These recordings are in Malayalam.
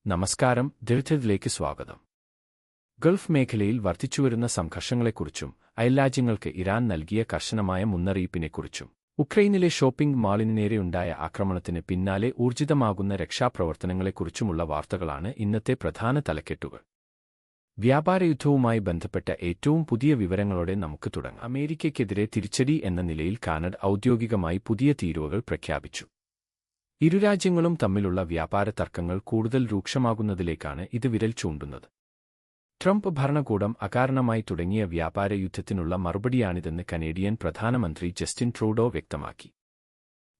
നമസ്കാരം. ദീർഘത്തിലേക്ക് സ്വാഗതം. ഗൾഫ് മേഖലയിൽ വർദ്ധിച്ചുവരുന്ന സംഘർഷങ്ങളെക്കുറിച്ചും അയൽരാജ്യങ്ങൾക്ക് ഇറാൻ നൽകിയ കർശനമായ മുന്നറിയിപ്പിനെക്കുറിച്ചും ഉക്രൈനിലെ ഷോപ്പിംഗ് മാളിന് നേരെയുണ്ടായ ആക്രമണത്തിന് പിന്നാലെ ഊർജിതമാകുന്ന രക്ഷാപ്രവർത്തനങ്ങളെക്കുറിച്ചുമുള്ള വാർത്തകളാണ് ഇന്നത്തെ പ്രധാന തലക്കെട്ടുകൾ. വ്യാപാരയുദ്ധവുമായി ബന്ധപ്പെട്ട ഏറ്റവും പുതിയ വിവരങ്ങളോടെ നമുക്ക് തുടങ്ങാം. അമേരിക്കയ്ക്കെതിരെ തിരിച്ചടി എന്ന നിലയിൽ കാനഡ ഔദ്യോഗികമായി പുതിയ തീരുവകൾ പ്രഖ്യാപിച്ചു. ഇരുരാജ്യങ്ങളും തമ്മിലുള്ള വ്യാപാര തർക്കങ്ങൾ കൂടുതൽ രൂക്ഷമാകുന്നതിലേക്കാണ് ഇത് വിരൽ ചൂണ്ടുന്നത്. ട്രംപ് ഭരണകൂടം അകാരണമായി തുടങ്ങിയ വ്യാപാര യുദ്ധത്തിനുള്ള മറുപടിയാണിതെന്ന് കനേഡിയൻ പ്രധാനമന്ത്രി ജസ്റ്റിൻ ട്രൂഡോ വ്യക്തമാക്കി.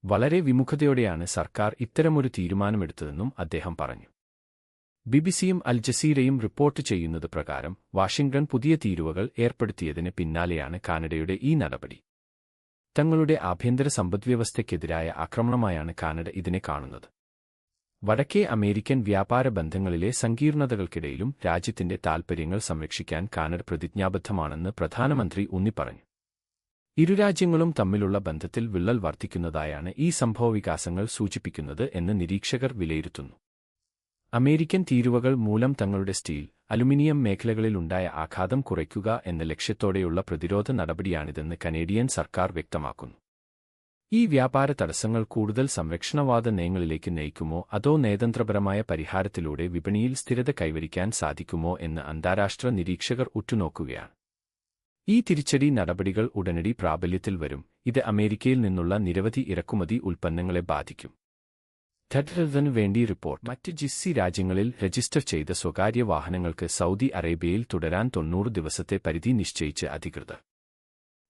വളരെ വിമുഖതയോടെയാണ് സർക്കാർ ഇത്തരമൊരു തീരുമാനമെടുത്തതെന്നും അദ്ദേഹം പറഞ്ഞു. ബിബിസിയും അൽ ജസീറയും റിപ്പോർട്ട് ചെയ്യുന്നത് പ്രകാരം വാഷിംഗ്ടൺ പുതിയ തീരുവകൾ ഏർപ്പെടുത്തിയതിന് പിന്നാലെയാണ് കാനഡയുടെ ഈ നടപടി. തങ്ങളുടെ ആഭ്യന്തര സമ്പദ്വ്യവസ്ഥയ്ക്കെതിരായ ആക്രമണമായാണ് കാനഡ ഇതിനെ കാണുന്നത്. വടക്കേ അമേരിക്കൻ വ്യാപാര ബന്ധങ്ങളിലെ സങ്കീർണതകൾക്കിടയിലും രാജ്യത്തിന്റെ താൽപര്യങ്ങൾ സംരക്ഷിക്കാൻ കാനഡ പ്രതിജ്ഞാബദ്ധമാണെന്ന് പ്രധാനമന്ത്രി ഊന്നിപ്പറഞ്ഞു. ഇരുരാജ്യങ്ങളും തമ്മിലുള്ള ബന്ധത്തിൽ വിള്ളൽ വർദ്ധിക്കുന്നതായാണ് ഈ സംഭവവികാസങ്ങൾ സൂചിപ്പിക്കുന്നത് എന്ന് നിരീക്ഷകർ വിലയിരുത്തുന്നു. അമേരിക്കൻ തീരുവകൾ മൂലം തങ്ങളുടെ സ്റ്റീൽ, അലുമിനിയം മേഖലകളിലുണ്ടായ ആഘാതം കുറയ്ക്കുക എന്ന ലക്ഷ്യത്തോടെയുള്ള പ്രതിരോധ നടപടിയാണിതെന്ന് കനേഡിയൻ സർക്കാർ വ്യക്തമാക്കുന്നു. ഈ വ്യാപാര തടസ്സങ്ങൾ കൂടുതൽ സംരക്ഷണവാദ നയങ്ങളിലേക്ക് നയിക്കുമോ അതോ നയതന്ത്രപരമായ പരിഹാരത്തിലൂടെ വിപണിയിൽ സ്ഥിരത കൈവരിക്കാൻ സാധിക്കുമോ എന്ന് അന്താരാഷ്ട്ര നിരീക്ഷകർ ഉറ്റുനോക്കുകയാണ്. ഈ തിരിച്ചടി നടപടികൾ ഉടനടി പ്രാബല്യത്തിൽ വരും. ഇത് അമേരിക്കയിൽ നിന്നുള്ള നിരവധി ഇറക്കുമതി ഉൽപ്പന്നങ്ങളെ ബാധിക്കും. ധഡ്രന് വേണ്ടി റിപ്പോർട്ട്. മറ്റ് ജിസി രാജ്യങ്ങളിൽ രജിസ്റ്റർ ചെയ്ത സ്വകാര്യ വാഹനങ്ങൾക്ക് സൗദി അറേബ്യയിൽ തുടരാൻ 90 ദിവസത്തെ പരിധി നിശ്ചയിച്ച് അധികൃതർ.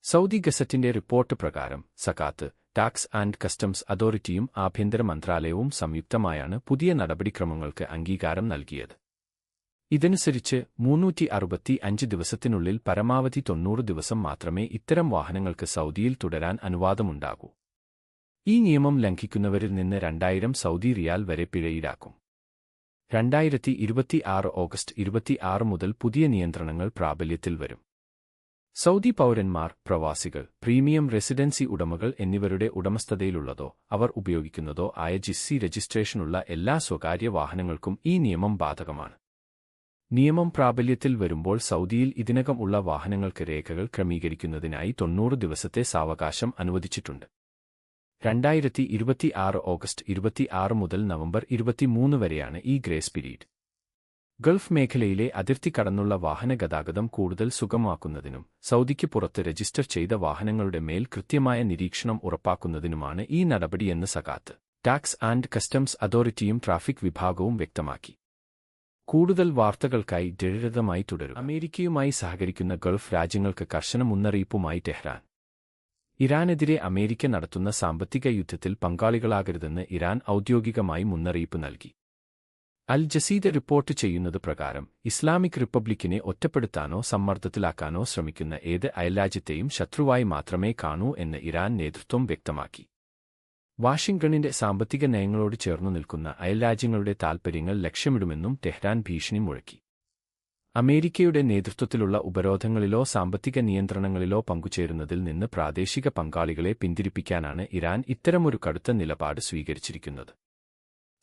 സൗദി ഗസറ്റിന്റെ റിപ്പോർട്ട് പ്രകാരം സകാത്ത്, ടാക്സ് ആൻഡ് കസ്റ്റംസ് അതോറിറ്റിയും ആഭ്യന്തര മന്ത്രാലയവും സംയുക്തമായാണ് പുതിയ നടപടിക്രമങ്ങൾക്ക് അംഗീകാരം നൽകിയത്. ഇതനുസരിച്ച് 365 ദിവസത്തിനുള്ളിൽ പരമാവധി 90 ദിവസം മാത്രമേ ഇത്തരം വാഹനങ്ങൾക്ക് സൗദിയിൽ തുടരാൻ അനുവാദമുണ്ടാകൂ. ഈ നിയമം ലംഘിക്കുന്നവരിൽ നിന്ന് 2000 സൗദി റിയാൽ വരെ പിഴ ഈടാക്കും. 2026 ഓഗസ്റ്റ് 26 മുതൽ പുതിയ നിയന്ത്രണങ്ങൾ പ്രാബല്യത്തിൽ വരും. സൗദി പൗരന്മാർ, പ്രവാസികൾ, പ്രീമിയം റെസിഡൻസി ഉടമകൾ എന്നിവരുടെ ഉടമസ്ഥതയിലുള്ളതോ അവർ ഉപയോഗിക്കുന്നതോ ആയ ജിസി രജിസ്ട്രേഷനുള്ള എല്ലാ സ്വകാര്യ വാഹനങ്ങൾക്കും ഈ നിയമം ബാധകമാണ്. നിയമം പ്രാബല്യത്തിൽ വരുമ്പോൾ സൗദിയിൽ ഇതിനകം ഉള്ള വാഹനങ്ങൾക്ക് രേഖകൾ ക്രമീകരിക്കുന്നതിനായി 90 ദിവസത്തെ സാവകാശം അനുവദിച്ചിട്ടുണ്ട്. 2026 ഓഗസ്റ്റ് 26 മുതൽ നവംബർ 23 വരെയാണ് ഈ ഗ്രേസ് പീരീഡ്. ഗൾഫ് മേഖലയിലെ അതിർത്തി കടന്നുള്ള വാഹന ഗതാഗതം കൂടുതൽ സുഗമമാക്കുന്നതിനും സൗദിക്ക് പുറത്ത് രജിസ്റ്റർ ചെയ്ത വാഹനങ്ങളുടെ മേൽ കൃത്യമായ നിരീക്ഷണം ഉറപ്പാക്കുന്നതിനുമാണ് ഈ നടപടിയെന്ന് സകാത്ത്, ടാക്സ് ആൻഡ് കസ്റ്റംസ് അതോറിറ്റിയും ട്രാഫിക് വിഭാഗവും വ്യക്തമാക്കി. കൂടുതൽ വാർത്തകൾക്കായി ദൃഢമായി തുടരും. അമേരിക്കയുമായി സഹകരിക്കുന്ന ഗൾഫ് രാജ്യങ്ങൾക്ക് കർശന മുന്നറിയിപ്പുമായി ടെഹ്റാൻ. ഇറാനെതിരെ അമേരിക്ക നടത്തുന്ന സാമ്പത്തിക യുദ്ധത്തിൽ പങ്കാളികളാകരുതെന്ന് ഇറാൻ ഔദ്യോഗികമായി മുന്നറിയിപ്പ് നൽകി. അൽ ജസീറ റിപ്പോർട്ട് ചെയ്യുന്നത് പ്രകാരം ഇസ്ലാമിക് റിപ്പബ്ലിക്കിനെ ഒറ്റപ്പെടുത്താനോ സമ്മർദ്ദത്തിലാക്കാനോ ശ്രമിക്കുന്ന ഏത് അയൽരാജ്യത്തെയും ശത്രുവായി മാത്രമേ കാണൂ എന്ന് ഇറാൻ നേതൃത്വം വ്യക്തമാക്കി. വാഷിംഗ്ടണിന്റെ സാമ്പത്തിക നയങ്ങളോട് ചേർന്നു നിൽക്കുന്ന അയൽരാജ്യങ്ങളുടെ താൽപര്യങ്ങൾ ലക്ഷ്യമിടുമെന്നും ടെഹ്റാൻ ഭീഷണി മുഴക്കി. അമേരിക്കയുടെ നേതൃത്വത്തിലുള്ള ഉപരോധങ്ങളിലോ സാമ്പത്തിക നിയന്ത്രണങ്ങളിലോ പങ്കുചേരുന്നതിൽ നിന്ന് പ്രാദേശിക പങ്കാളികളെ പിന്തിരിപ്പിക്കാനാണ് ഇറാൻ ഇത്തരമൊരു കടുത്ത നിലപാട് സ്വീകരിച്ചിരിക്കുന്നത്.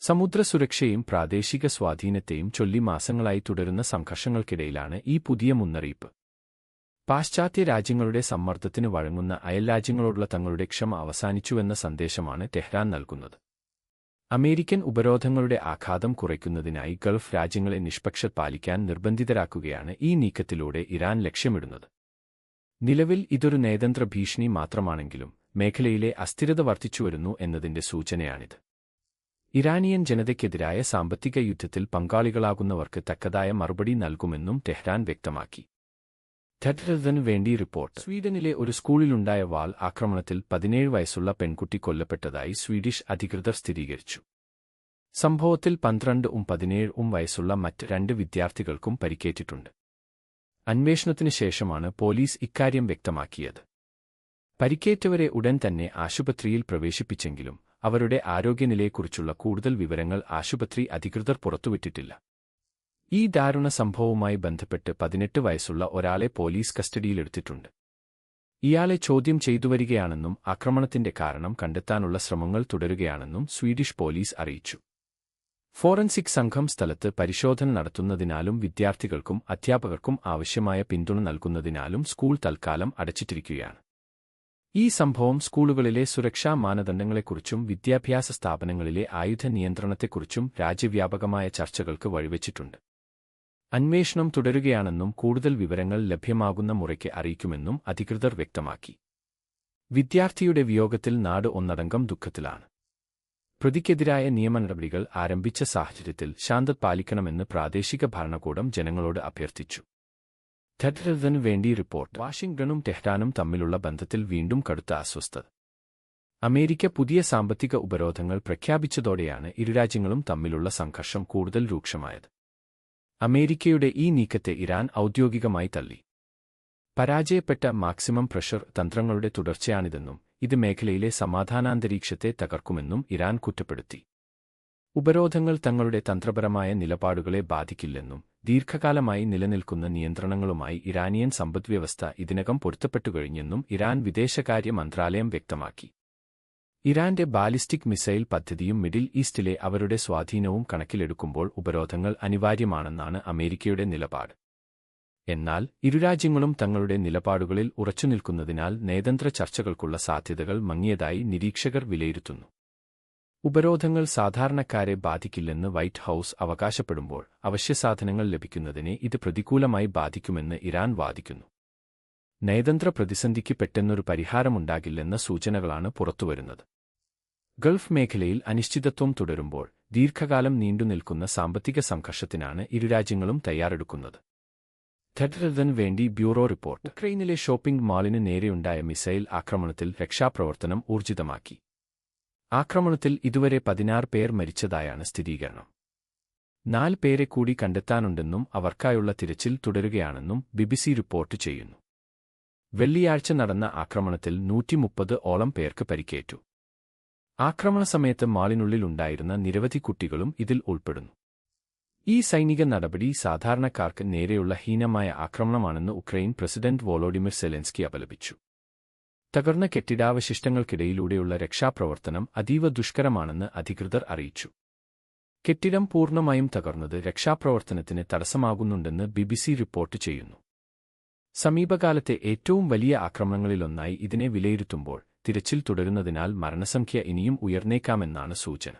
സമുദ്ര സുരക്ഷയും പ്രാദേശിക സ്വാധീനത്തെയും ചൊല്ലി മാസങ്ങളായി തുടരുന്ന സംഘർഷങ്ങൾക്കിടയിലാണ് ഈ പുതിയ മുന്നറിയിപ്പ്. പാശ്ചാത്യ രാജ്യങ്ങളുടെ സമ്മർദ്ദത്തിന് വഴങ്ങുന്ന അയൽരാജ്യങ്ങളോടുള്ള തങ്ങളുടെ ക്ഷമ അവസാനിച്ചുവെന്ന സന്ദേശമാണ് ടെഹ്റാൻ നൽകുന്നത്. അമേരിക്കൻ ഉപരോധങ്ങളുടെ ആഘാതം കുറയ്ക്കുന്നതിനായി ഗൾഫ് രാജ്യങ്ങളെ നിഷ്പക്ഷത പാലിക്കാൻ നിർബന്ധിതരാക്കുകയാണ് ഈ നീക്കത്തിലൂടെ ഇറാൻ ലക്ഷ്യമിടുന്നത്. നിലവിൽ ഇതൊരു നയതന്ത്ര ഭീഷണി മാത്രമാണെങ്കിലും മേഖലയിലെ അസ്ഥിരത വർദ്ധിച്ചുവരുന്നു എന്നതിന്റെ സൂചനയാണിത്. ഇറാനിയൻ ജനതയ്ക്കെതിരായ സാമ്പത്തിക യുദ്ധത്തിൽ പങ്കാളികളാകുന്നവർക്ക് തക്കതായ മറുപടി നൽകുമെന്നും ടെഹ്റാൻ വ്യക്തമാക്കി. ധഡ്രന് വേണ്ടി റിപ്പോർട്ട്. സ്വീഡനിലെ ഒരു സ്കൂളിലുണ്ടായ വാൾ ആക്രമണത്തിൽ 17 വയസ്സുള്ള പെൺകുട്ടി കൊല്ലപ്പെട്ടതായി സ്വീഡിഷ് അധികൃതർ സ്ഥിരീകരിച്ചു. സംഭവത്തിൽ 12ഉം 17ഉം വയസ്സുള്ള മറ്റ് 2 വിദ്യാർത്ഥികൾക്കും പരിക്കേറ്റിട്ടുണ്ട്. അന്വേഷണത്തിന് ശേഷമാണ് പോലീസ് ഇക്കാര്യം വ്യക്തമാക്കിയത്. പരിക്കേറ്റവരെ ഉടൻ തന്നെ ആശുപത്രിയിൽ പ്രവേശിപ്പിച്ചെങ്കിലും അവരുടെ ആരോഗ്യനിലയെക്കുറിച്ചുള്ള കൂടുതൽ വിവരങ്ങൾ ആശുപത്രി അധികൃതർ പുറത്തുവിട്ടിട്ടില്ല. ഈ ദാരുണ സംഭവവുമായി ബന്ധപ്പെട്ട് 18 വയസ്സുള്ള ഒരാളെ പോലീസ് കസ്റ്റഡിയിലെടുത്തിട്ടുണ്ട്. ഇയാളെ ചോദ്യം ചെയ്തുവരികയാണെന്നും ആക്രമണത്തിന്റെ കാരണം കണ്ടെത്താനുള്ള ശ്രമങ്ങൾ തുടരുകയാണെന്നും സ്വീഡിഷ് പോലീസ് അറിയിച്ചു. ഫോറൻസിക് സംഘം സ്ഥലത്ത് പരിശോധന നടത്തുന്നതിനാലും വിദ്യാർത്ഥികൾക്കും അധ്യാപകർക്കും ആവശ്യമായ പിന്തുണ നൽകുന്നതിനാലും സ്കൂൾ തൽക്കാലം അടച്ചിട്ടിരിക്കുകയാണ്. ഈ സംഭവം സ്കൂളുകളിലെ സുരക്ഷാ മാനദണ്ഡങ്ങളെക്കുറിച്ചും വിദ്യാഭ്യാസ സ്ഥാപനങ്ങളിലെ ആയുധ നിയന്ത്രണത്തെക്കുറിച്ചും രാജ്യവ്യാപകമായ ചർച്ചകൾക്ക് വഴിവെച്ചിട്ടുണ്ട്. അന്വേഷണം തുടരുകയാണെന്നും കൂടുതൽ വിവരങ്ങൾ ലഭ്യമാകുന്ന മുറയ്ക്ക് അറിയിക്കുമെന്നും അധികൃതർ വ്യക്തമാക്കി. വിദ്യാർത്ഥിയുടെ വിയോഗത്തിൽ നാട് ഒന്നടങ്കം ദുഃഖത്തിലാണ്. പ്രതിക്കെതിരായ നിയമനടപടികൾ ആരംഭിച്ച സാഹചര്യത്തിൽ ശാന്തത പാലിക്കണമെന്ന് പ്രാദേശിക ഭരണകൂടം ജനങ്ങളോട് അഭ്യർത്ഥിച്ചു. ടെഹ്റാനു വേണ്ടി റിപ്പോർട്ട്. വാഷിംഗ്ടണും ടെഹ്റാനും തമ്മിലുള്ള ബന്ധത്തിൽ വീണ്ടും കടുത്ത അസ്വസ്ഥത. അമേരിക്ക പുതിയ സാമ്പത്തിക ഉപരോധങ്ങൾ പ്രഖ്യാപിച്ചതോടെയാണ് ഇരുരാജ്യങ്ങളും തമ്മിലുള്ള സംഘർഷം കൂടുതൽ രൂക്ഷമായത്. അമേരിക്കയുടെ ഈ നീക്കത്തെ ഇറാൻ ഔദ്യോഗികമായി തള്ളി. പരാജയപ്പെട്ട മാക്സിമം പ്രഷർ തന്ത്രങ്ങളുടെ തുടർച്ചയാണിതെന്നും ഇത് മേഖലയിലെ സമാധാനാന്തരീക്ഷത്തെ തകർക്കുമെന്നും ഇറാൻ കുറ്റപ്പെടുത്തി. ഉപരോധങ്ങൾ തങ്ങളുടെ തന്ത്രപരമായ നിലപാടുകളെ ബാധിക്കില്ലെന്നും ദീർഘകാലമായി നിലനിൽക്കുന്ന നിയന്ത്രണങ്ങളുമായി ഇറാനിയൻ സമ്പദ്വ്യവസ്ഥ ഇതിനകം പൊരുത്തപ്പെട്ടുകഴിഞ്ഞെന്നും ഇറാൻ വിദേശകാര്യ മന്ത്രാലയം വ്യക്തമാക്കി. ഇറാന്റെ ബാലിസ്റ്റിക് മിസൈൽ പദ്ധതിയും മിഡിൽ ഈസ്റ്റിലെ അവരുടെ സ്വാധീനവും കണക്കിലെടുക്കുമ്പോൾ ഉപരോധങ്ങൾ അനിവാര്യമാണെന്നാണ് അമേരിക്കയുടെ നിലപാട്. എന്നാൽ ഇരുരാജ്യങ്ങളും തങ്ങളുടെ നിലപാടുകളിൽ ഉറച്ചുനിൽക്കുന്നതിനാൽ നയതന്ത്ര ചർച്ചകൾക്കുള്ള സാധ്യതകൾ മങ്ങിയതായി നിരീക്ഷകർ വിലയിരുത്തുന്നു. ഉപരോധങ്ങൾ സാധാരണക്കാരെ ബാധിക്കില്ലെന്ന് വൈറ്റ് ഹൌസ് അവകാശപ്പെടുമ്പോൾ അവശ്യസാധനങ്ങൾ ലഭിക്കുന്നതിനെ ഇത് പ്രതികൂലമായി ബാധിക്കുമെന്ന് ഇറാൻ വാദിക്കുന്നു. നയതന്ത്ര പ്രതിസന്ധിക്ക് പെട്ടെന്നൊരു പരിഹാരമുണ്ടാകില്ലെന്ന സൂചനകളാണ് പുറത്തുവരുന്നത്. ഗൾഫ് മേഖലയിൽ അനിശ്ചിതത്വം തുടരുമ്പോൾ ദീർഘകാലം നീണ്ടുനിൽക്കുന്ന സാമ്പത്തിക സംഘർഷത്തിനാണ് ഇരുരാജ്യങ്ങളും തയ്യാറെടുക്കുന്നത്. ടെഹ്റാനു വേണ്ടി ബ്യൂറോ റിപ്പോർട്ട്. ഉക്രൈനിലെ ഷോപ്പിംഗ് മാളിന് നേരെയുണ്ടായ മിസൈൽ ആക്രമണത്തിൽ രക്ഷാപ്രവർത്തനം ഊർജിതമാക്കി. ആക്രമണത്തിൽ ഇതുവരെ 16 പേർ മരിച്ചതായാണ് സ്ഥിരീകരണം. 4 പേരെ കൂടി കണ്ടെത്താനുണ്ടെന്നും അവർക്കായുള്ള തിരച്ചിൽ തുടരുകയാണെന്നും BBC റിപ്പോർട്ട് ചെയ്യുന്നു. വെള്ളിയാഴ്ച നടന്ന ആക്രമണത്തിൽ 130 ഓളം പേർക്ക് പരിക്കേറ്റു. ആക്രമണസമയത്ത് മാളിനുള്ളിലുണ്ടായിരുന്ന നിരവധി കുട്ടികളും ഇതിൽ ഉൾപ്പെടുന്നു. ഈ സൈനിക നടപടി സാധാരണക്കാർക്ക് നേരെയുള്ള ഹീനമായ ആക്രമണമാണെന്ന് ഉക്രൈൻ പ്രസിഡന്റ് വോളോഡിമിർ സെലൻസ്കി അപലപിച്ചു. തകർന്ന കെട്ടിടാവശിഷ്ടങ്ങൾക്കിടയിലൂടെയുള്ള രക്ഷാപ്രവർത്തനം അതീവ ദുഷ്കരമാണെന്ന് അധികൃതർ അറിയിച്ചു. കെട്ടിടം പൂർണ്ണമായും തകർന്നത് രക്ഷാപ്രവർത്തനത്തിന് തടസ്സമാകുന്നുണ്ടെന്ന് BBC റിപ്പോർട്ട് ചെയ്യുന്നു. സമീപകാലത്തെ ഏറ്റവും വലിയ ആക്രമണങ്ങളിലൊന്നായി ഇതിനെ വിലയിരുത്തുമ്പോൾ തിരച്ചിൽ തുടരുന്നതിനാൽ മരണസംഖ്യ ഇനിയും ഉയർന്നേക്കാമെന്നാണ് സൂചന.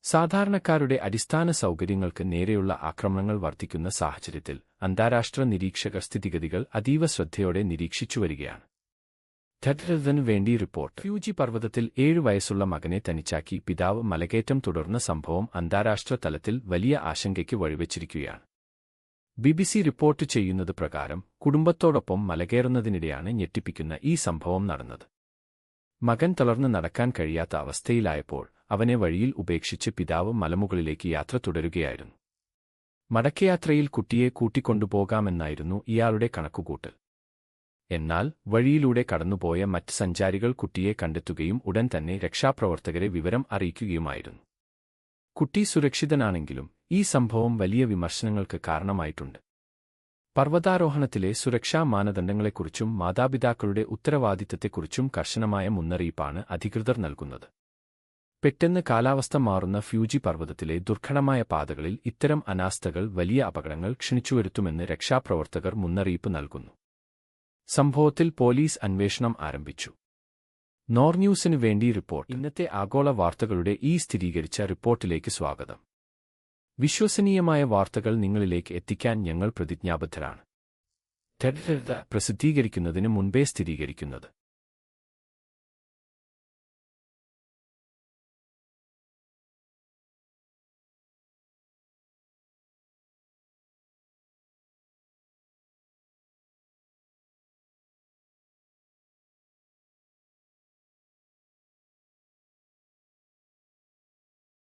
സാധാരണക്കാരുടെ അടിസ്ഥാന സൗകര്യങ്ങൾക്ക് നേരെയുള്ള ആക്രമണങ്ങൾ വർദ്ധിക്കുന്ന സാഹചര്യത്തിൽ അന്താരാഷ്ട്ര നിരീക്ഷകർ സ്ഥിതിഗതികൾ അതീവ ശ്രദ്ധയോടെ നിരീക്ഷിച്ചുവരികയാണ്. ടെഹ്റാനു വേണ്ടി റിപ്പോർട്ട്. ഫ്യൂജി പർവ്വതത്തിൽ 7 വയസ്സുള്ള മകനെ തനിച്ചാക്കി പിതാവ് മലകയറ്റം തുടർന്ന സംഭവം അന്താരാഷ്ട്ര തലത്തിൽ വലിയ ആശങ്കയ്ക്ക് വഴിവെച്ചിരിക്കുകയാണ്. BBC റിപ്പോർട്ട് ചെയ്യുന്നത് പ്രകാരം കുടുംബത്തോടൊപ്പം മലകയറുന്നതിനിടെയാണ് ഞെട്ടിപ്പിക്കുന്ന ഈ സംഭവം നടന്നത്. മകൻ തളർന്ന് നടക്കാൻ കഴിയാത്ത അവസ്ഥയിലായപ്പോൾ അവനെ വഴിയിൽ ഉപേക്ഷിച്ച് പിതാവ് മലമുകളിലേക്ക് യാത്ര തുടരുകയായിരുന്നു. മടക്കയാത്രയിൽ കുട്ടിയെ കൂട്ടിക്കൊണ്ടുപോകാമെന്നായിരുന്നു ഇയാളുടെ കണക്കുകൂട്ടൽ. എന്നാൽ വഴിയിലൂടെ കടന്നുപോയ മറ്റ് സഞ്ചാരികൾ കുട്ടിയെ കണ്ടെത്തുകയും ഉടൻ തന്നെ രക്ഷാപ്രവർത്തകരെ വിവരം അറിയിക്കുകയുമായിരുന്നു. കുട്ടി സുരക്ഷിതനാണെങ്കിലും ഈ സംഭവം വലിയ വിമർശനങ്ങൾക്ക് കാരണമായിട്ടുണ്ട്. പർവ്വതാരോഹണത്തിലെ സുരക്ഷാ മാനദണ്ഡങ്ങളെക്കുറിച്ചും മാതാപിതാക്കളുടെ ഉത്തരവാദിത്തത്തെക്കുറിച്ചും കർശനമായ മുന്നറിയിപ്പാണ് അധികൃതർ നൽകുന്നത്. പെട്ടെന്ന് കാലാവസ്ഥ മാറുന്ന ഫ്യൂജി പർവ്വതത്തിലെ ദുർഘടമായ പാതകളിൽ ഇത്തരം അനാസ്ഥകൾ വലിയ അപകടങ്ങൾ ക്ഷണിച്ചുവരുത്തുമെന്ന് രക്ഷാപ്രവർത്തകർ മുന്നറിയിപ്പ് നൽകുന്നു. സംഭവത്തിൽ പോലീസ് അന്വേഷണം ആരംഭിച്ചു. നോർന്യൂസിനു വേണ്ടി റിപ്പോർട്ട്. ഇന്നത്തെ ആഗോള വാർത്തകളുടെ ഈ സ്ഥിരീകരിച്ച റിപ്പോർട്ടിലേക്ക് സ്വാഗതം. വിശ്വസനീയമായ വാർത്തകൾ നിങ്ങളിലേക്ക് എത്തിക്കാൻ ഞങ്ങൾ പ്രതിജ്ഞാബദ്ധരാണ്. ടെഹ്റാനു പ്രസിദ്ധീകരിക്കുന്നതിന് മുൻപേ സ്ഥിരീകരിക്കുന്നത്.